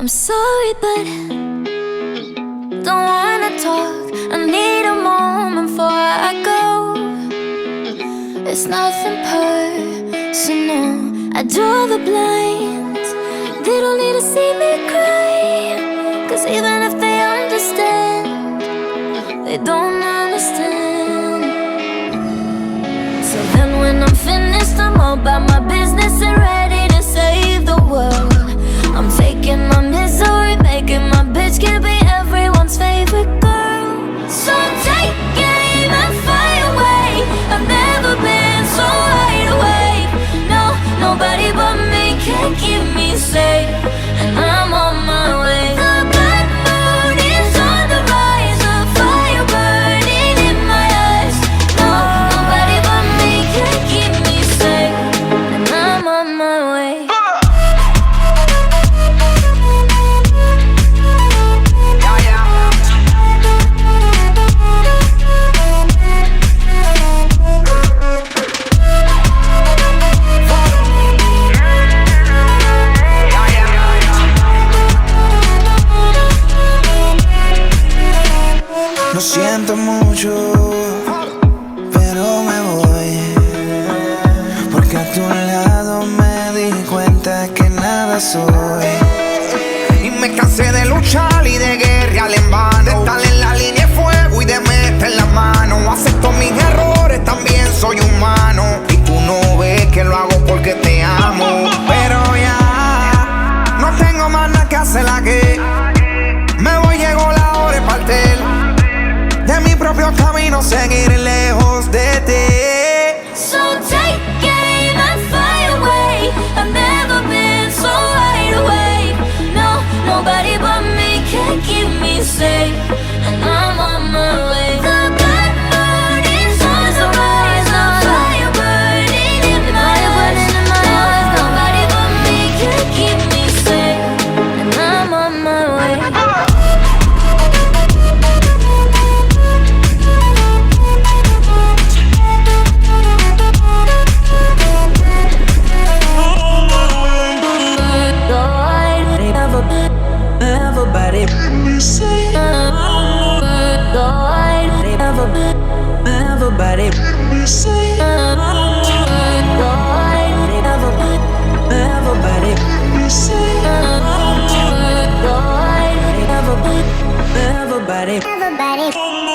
I'm sorry, but don't wanna talk. I need a moment before I go. It's nothing personal. I draw the blinds. They don't need to see me cry, 'cause even if they understand, they don't understand. So then when I'm finished, I'm all about my business and ready to save the world. I'm taking my misery, making my bitch can be everyone's favorite girl. So take aim and fly away. I've never been so wide awake. No, nobody but me can keep me safe, and I'm on my way. The bad mood is on the rise, a fire burning in my eyes. No, nobody but me can keep me safe, and I'm on my way. Lo siento mucho, pero me voy, porque a tu lado me di cuenta que nada soy. Y me cansé de luchar y de guerrear en vano, de estar en la línea de fuego y de meter la mano. Acepto mis errores, también soy humano, y tú no ves que lo hago porque te amo. Pero ya no tengo más nada que hacer aquí. Me voy, llegó la hora de partir de mi propio camino, seguir lejos de ti. So take aim and fly away. I've never been so wide awake. No, nobody but me can keep me safe, and I'm on my way. The bad mood is on the rise, a fire burning in my eyes. No, nobody but me can keep me safe, and I'm on my way. Everybody, everybody, everybody, everybody.